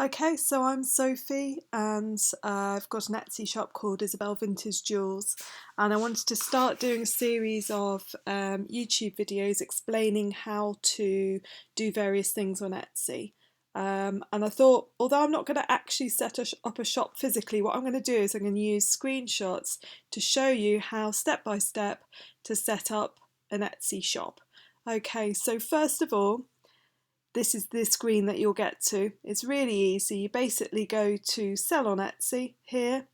Okay, so I'm Sophie and I've got an Etsy shop called Isabel Vintage Jewels, and I wanted to start doing a series of YouTube videos explaining how to do various things on Etsy. And I thought, although I'm not going to actually set up a shop physically, what I'm going to do is I'm going to use screenshots to show you how step by step to set up an Etsy shop. Okay, so first of all, this is the screen that you'll get to. It's really easy. You basically go to sell on Etsy here,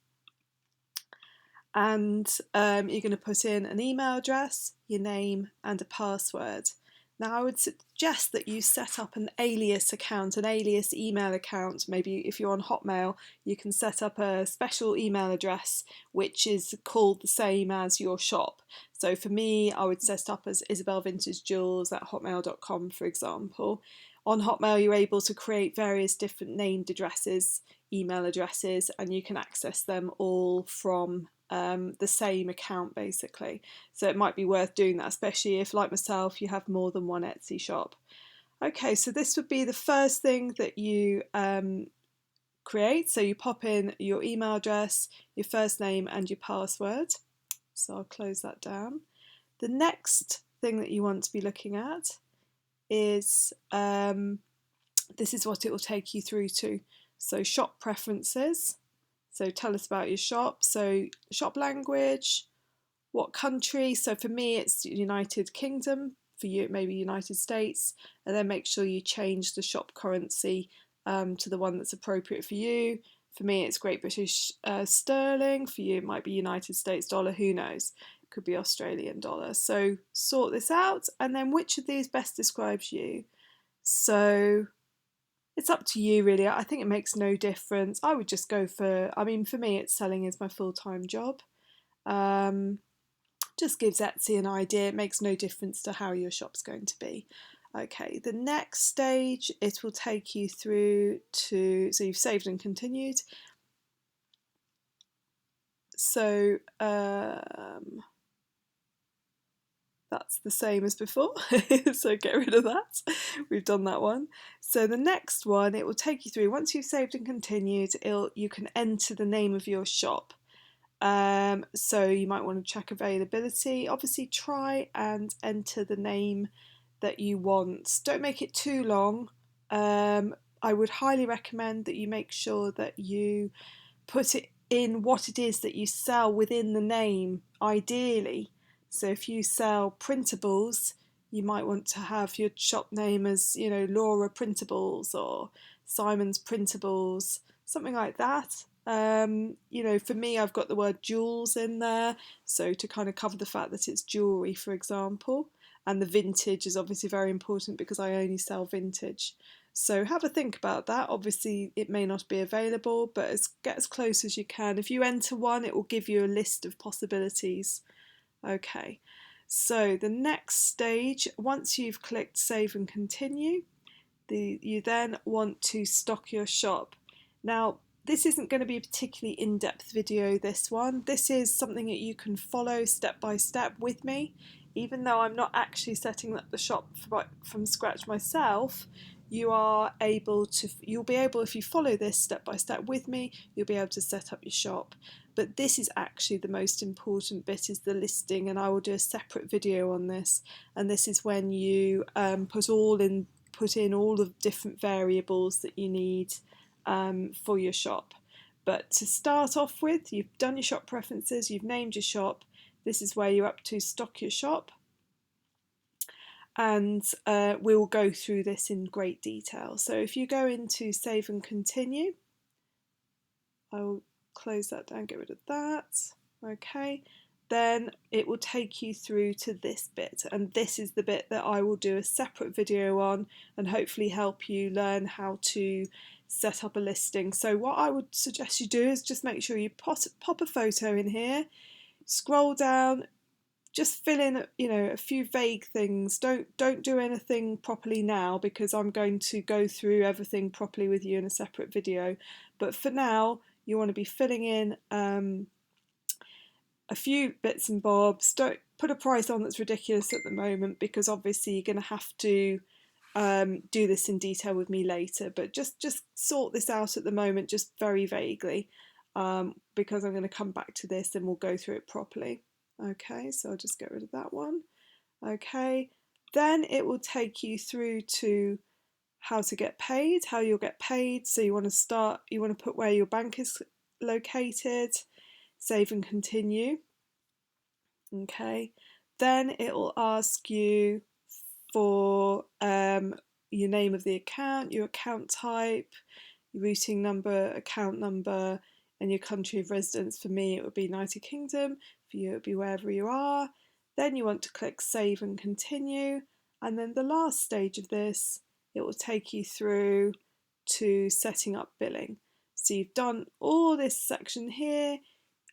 and you're going to put in an email address, your name and a password. Now I would suggest that you set up an alias account, an alias email account. Maybe if you're on Hotmail, you can set up a special email address which is called the same as your shop. So for me, I would set up as isabelvintagejewels@hotmail.com, for example. On Hotmail, you're able to create various different named addresses, email addresses, and you can access them all from the same account basically. So it might be worth doing that, especially if, like myself, you have more than one Etsy shop. Okay, so this would be the first thing that you create. So you pop in your email address, your first name and your password. So I'll close that down. The next thing that you want to be looking at is this is what it will take you through to. So shop preferences. So tell us about your shop. So shop language, what country. So for me, it's United Kingdom. For you, maybe United States. And then make sure you change the shop currency to the one that's appropriate for you. For me, it's Great British Sterling. For you, it might be United States dollar. Who knows? It could be Australian dollar. So sort this out. And then which of these best describes you? So it's up to you really. I think it makes no difference. I would just go for, I mean, for me, it's selling is my full-time job. Just gives Etsy an idea. It makes no difference to how your shop's going to be. Okay, the next stage, it will take you through to, so you've saved and continued. So that's the same as before, so get rid of that. We've done that one. So the next one, it will take you through, once you've saved and continued, you can enter the name of your shop. So you might want to check availability. Obviously try and enter the name that you want. Don't make it too long. I would highly recommend that you make sure that you put it in what it is that you sell within the name, ideally. So if you sell printables, you might want to have your shop name as, Laura Printables or Simon's Printables, something like that. For me, I've got the word jewels in there, so to kind of cover the fact that it's jewellery, for example. And the vintage is obviously very important because I only sell vintage. So have a think about that. Obviously, it may not be available, but get as close as you can. If you enter one, it will give you a list of possibilities. Okay, so the next stage, once you've clicked save and continue, you then want to stock your shop. Now, this isn't going to be a particularly in-depth video, this one. This is something that you can follow step by step with me. Even though I'm not actually setting up the shop from scratch myself, you'll be able, if you follow this step by step with me, you'll be able to set up your shop. But this is actually the most important bit, is the listing, and I will do a separate video on this. And this is when you put in all the different variables that you need for your shop. But to start off with, you've done your shop preferences, you've named your shop. This is where you're up to stock your shop. And we'll go through this in great detail. So if you go into save and continue, I'll close that down, get rid of that. Okay, then it will take you through to this bit, and this is the bit that I will do a separate video on and hopefully help you learn how to set up a listing. So what I would suggest you do is just make sure you pop a photo in here, scroll down, just fill in a few vague things. Don't do anything properly now because I'm going to go through everything properly with you in a separate video. But for now, you want to be filling in a few bits and bobs. Don't put a price on that's ridiculous at the moment, because obviously you're going to have to do this in detail with me later, but just sort this out at the moment, just very vaguely, because I'm going to come back to this and we'll go through it properly. Okay, so I'll just get rid of that one. Okay, then it will take you through to how to get paid, how you'll get paid. So you want to put where your bank is located, save and continue. Okay, then it will ask you for your name of the account, your account type, your routing number, account number, and your country of residence. For me, it would be United Kingdom. For you, it would be wherever you are. Then you want to click Save and Continue. And then the last stage of this, it will take you through to setting up billing. So you've done all this section here,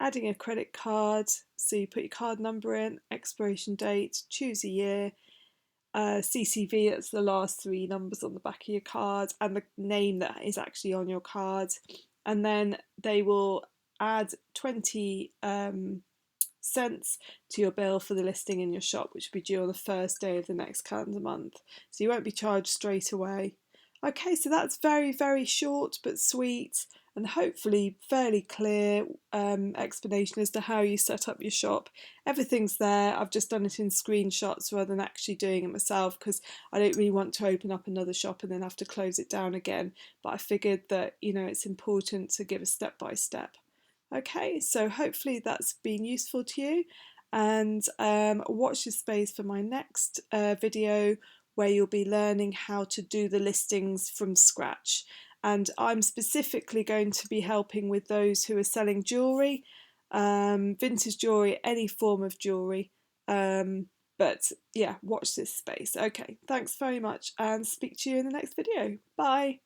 adding a credit card. So you put your card number in, expiration date, choose a year, CCV, that's the last three numbers on the back of your card, and the name that is actually on your card. And then they will add 20 cents to your bill for the listing in your shop, which will be due on the first day of the next calendar month. So you won't be charged straight away. Okay, so that's very, very short but sweet and hopefully fairly clear explanation as to how you set up your shop. Everything's there. I've just done it in screenshots rather than actually doing it myself because I don't really want to open up another shop and then have to close it down again. But I figured that, you know, it's important to give a step by step. Okay, so hopefully that's been useful to you, and watch this space for my next video where you'll be learning how to do the listings from scratch. And I'm specifically going to be helping with those who are selling jewellery, vintage jewellery, any form of jewellery. But yeah, watch this space. Okay, thanks very much and speak to you in the next video. Bye.